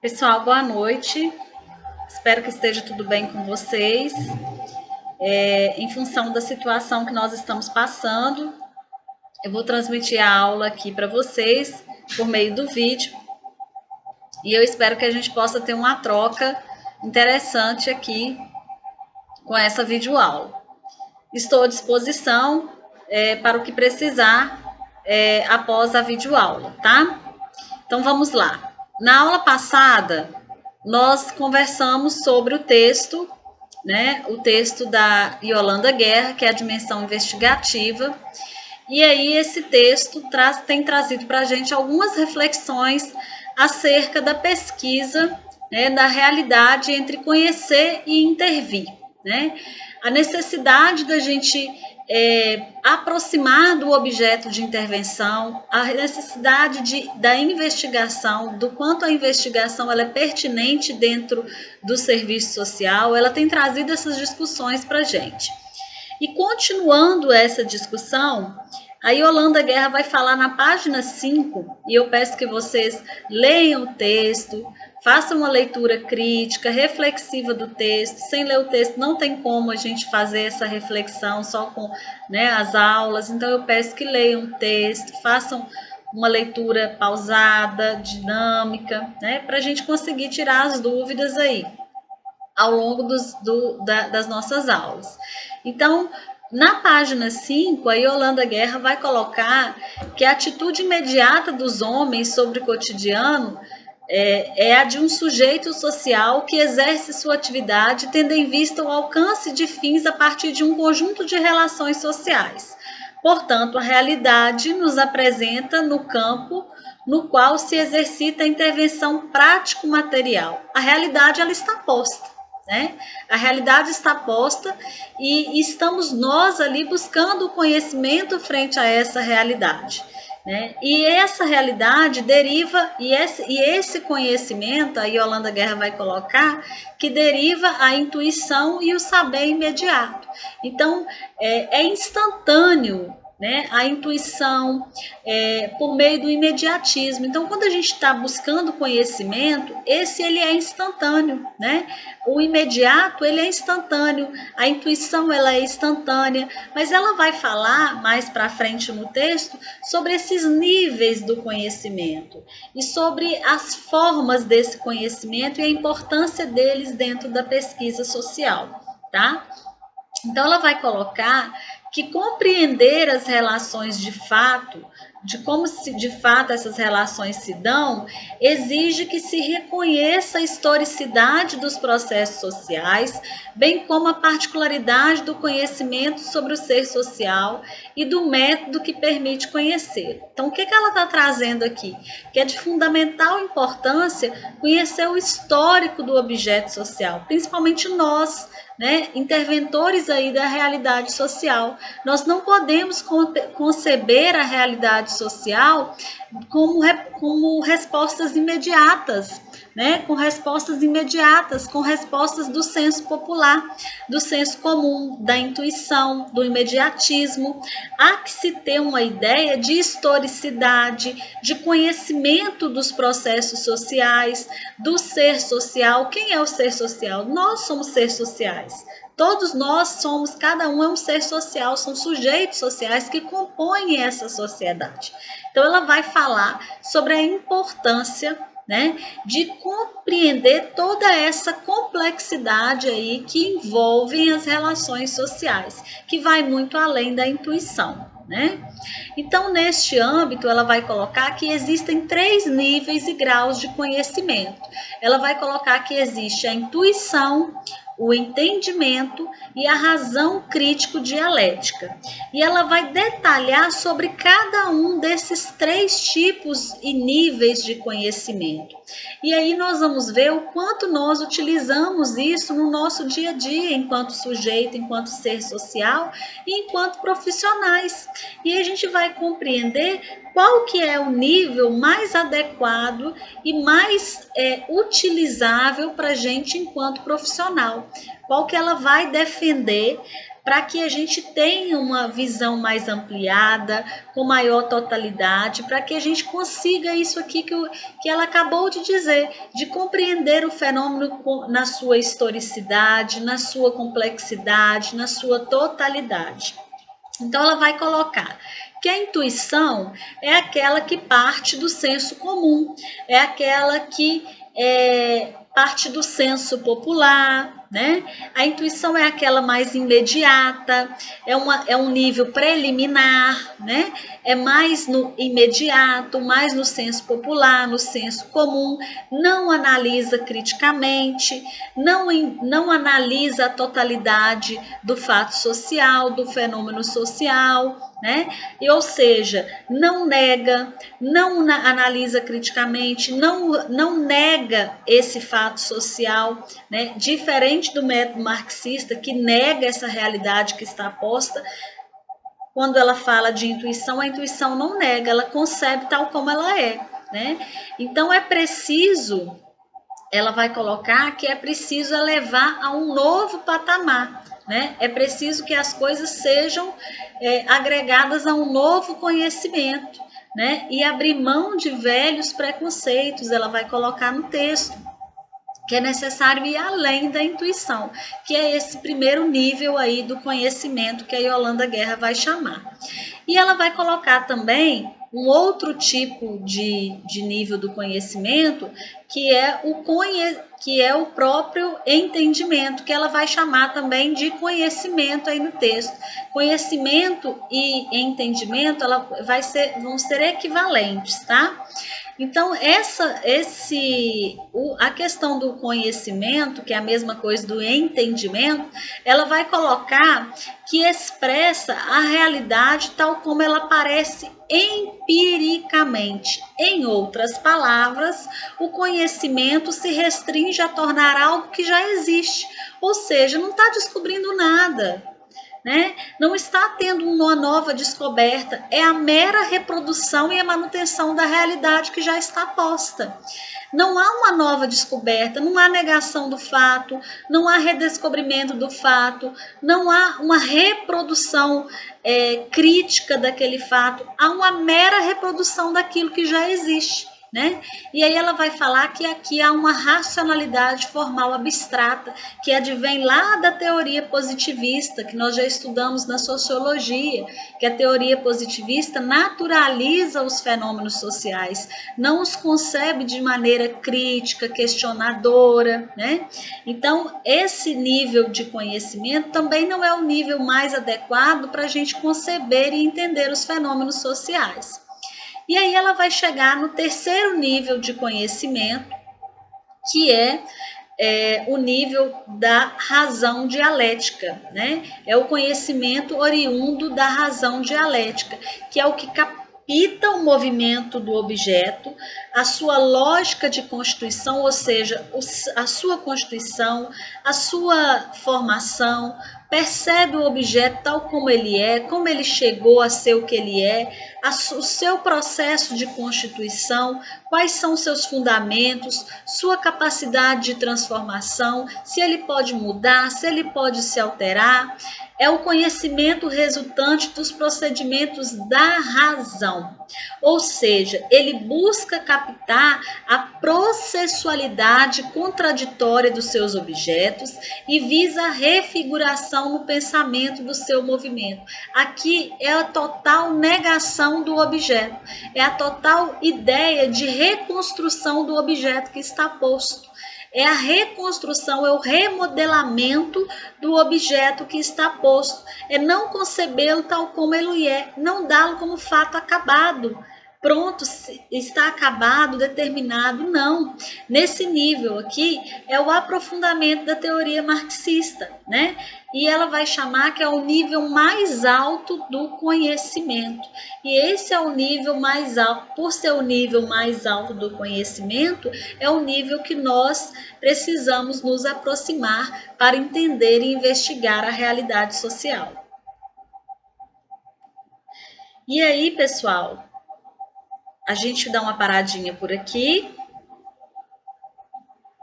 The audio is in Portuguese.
Pessoal, boa noite. Espero que esteja tudo bem com vocês. Em função da situação que nós estamos passando, eu vou transmitir a aula aqui para vocês por meio do vídeo. E eu espero que a gente possa ter uma troca interessante aqui com essa videoaula. Estou à disposição para o que precisar após a videoaula, tá? Então vamos lá. Na aula passada, nós conversamos sobre o texto, né? O texto da Yolanda Guerra, que é a dimensão investigativa. E aí esse texto tem trazido para a gente algumas reflexões acerca da pesquisa, né, da realidade entre conhecer e intervir, né? A necessidade da gente aproximar do objeto de intervenção, a necessidade da investigação, do quanto a investigação ela é pertinente dentro do serviço social, ela tem trazido essas discussões para a gente. E continuando essa discussão, a Yolanda Guerra vai falar na página 5, e eu peço que vocês leiam o texto, façam uma leitura crítica, reflexiva do texto. Sem ler o texto não tem como a gente fazer essa reflexão só com, né, as aulas. Então eu peço que leiam o texto, façam uma leitura pausada, dinâmica, né, para a gente conseguir tirar as dúvidas aí ao longo das nossas aulas. Então, na página 5, a Yolanda Guerra vai colocar que a atitude imediata dos homens sobre o cotidiano é a de um sujeito social que exerce sua atividade tendo em vista o alcance de fins a partir de um conjunto de relações sociais. Portanto, a realidade nos apresenta no campo no qual se exercita a intervenção prático-material. A realidade ela está posta. Né? A realidade está posta e estamos nós ali buscando o conhecimento frente a essa realidade. Né? E essa realidade deriva, e esse conhecimento, a Yolanda Guerra vai colocar, que deriva a intuição e o saber imediato. Então, é instantâneo, né? A intuição por meio do imediatismo. Então, quando a gente está buscando conhecimento, ele é instantâneo, né? O imediato, ele é instantâneo, a intuição, ela é instantânea, mas ela vai falar mais para frente no texto sobre esses níveis do conhecimento e sobre as formas desse conhecimento e a importância deles dentro da pesquisa social, tá? Então, ela vai colocar que compreender as relações de fato, de como de fato essas relações se dão, exige que se reconheça a historicidade dos processos sociais, bem como a particularidade do conhecimento sobre o ser social e do método que permite conhecer. Então, o que ela está trazendo aqui? Que é de fundamental importância conhecer o histórico do objeto social, principalmente nós, né, interventores aí da realidade social. Nós não podemos conceber a realidade social como respostas imediatas, né, com respostas imediatas, com respostas do senso popular, do senso comum, da intuição, do imediatismo. Há que se ter uma ideia de historicidade, de conhecimento dos processos sociais, do ser social. Quem é o ser social? Nós somos seres sociais. Todos nós somos, cada um é um ser social, são sujeitos sociais que compõem essa sociedade. Então, ela vai falar sobre a importância, né, de compreender toda essa complexidade aí que envolvem as relações sociais, que vai muito além da intuição, né? Então, neste âmbito, ela vai colocar que existem 3 níveis e graus de conhecimento. Ela vai colocar que existe a intuição, o entendimento e a razão crítico-dialética. E ela vai detalhar sobre cada um desses 3 tipos e níveis de conhecimento. E aí nós vamos ver o quanto nós utilizamos isso no nosso dia a dia, enquanto sujeito, enquanto ser social e enquanto profissionais. E a gente vai compreender qual que é o nível mais adequado e mais utilizável para a gente enquanto profissional. Qual que ela vai defender para que a gente tenha uma visão mais ampliada, com maior totalidade, para que a gente consiga isso aqui que ela acabou de dizer, de compreender o fenômeno na sua historicidade, na sua complexidade, na sua totalidade. Então, ela vai colocar que a intuição é aquela que parte do senso comum, é aquela que parte do senso popular, né? A intuição é aquela mais imediata, é um nível preliminar, né? É mais no imediato, mais no senso popular, no senso comum, não analisa criticamente, não analisa a totalidade do fato social, do fenômeno social, né? E, ou seja, não nega, não analisa criticamente, não nega esse fato social, né? Diferente do método marxista, que nega essa realidade que está posta. Quando ela fala de intuição, a intuição não nega, ela concebe tal como ela é, né? Então é preciso, ela vai colocar que é preciso elevar a um novo patamar, né? É preciso que as coisas sejam agregadas a um novo conhecimento, né? E abrir mão de velhos preconceitos, ela vai colocar no texto, que é necessário ir além da intuição, que é esse primeiro nível aí do conhecimento que a Yolanda Guerra vai chamar. E ela vai colocar também um outro tipo de nível do conhecimento, que é o próprio entendimento, que ela vai chamar também de conhecimento aí no texto. Conhecimento e entendimento vão ser equivalentes, tá? Então, a questão do conhecimento, que é a mesma coisa do entendimento, ela vai colocar que expressa a realidade tal como ela aparece empiricamente. Em outras palavras, o conhecimento se restringe a tornar algo que já existe, ou seja, não está descobrindo nada, né? Não está tendo uma nova descoberta, é a mera reprodução e a manutenção da realidade que já está posta. Não há uma nova descoberta, não há negação do fato, não há redescobrimento do fato, não há uma reprodução crítica daquele fato, há uma mera reprodução daquilo que já existe, né? E aí ela vai falar que aqui há uma racionalidade formal abstrata que advém lá da teoria positivista, que nós já estudamos na sociologia, que a teoria positivista naturaliza os fenômenos sociais, não os concebe de maneira crítica, questionadora, né? Então, esse nível de conhecimento também não é o nível mais adequado para a gente conceber e entender os fenômenos sociais. E aí ela vai chegar no terceiro nível de conhecimento, que é o nível da razão dialética, né? É o conhecimento oriundo da razão dialética, que é o que capta o movimento do objeto, a sua lógica de constituição, ou seja, a sua constituição, a sua formação, percebe o objeto tal como ele é, como ele chegou a ser o que ele é, o seu processo de constituição, quais são seus fundamentos, sua capacidade de transformação, se ele pode mudar, se ele pode se alterar. É o conhecimento resultante dos procedimentos da razão. Ou seja, ele busca captar a processualidade contraditória dos seus objetos e visa a refiguração no pensamento do seu movimento. Aqui é a total negação do objeto, é a total ideia de reconstrução do objeto que está posto. É a reconstrução, é o remodelamento do objeto que está posto. É não concebê-lo tal como ele é, não dá-lo como fato acabado. Pronto, está acabado, determinado, não. Nesse nível aqui é o aprofundamento da teoria marxista, né? E ela vai chamar que é o nível mais alto do conhecimento. E esse é o nível mais alto, por ser o nível mais alto do conhecimento, é o nível que nós precisamos nos aproximar para entender e investigar a realidade social. E aí, pessoal, a gente dá uma paradinha por aqui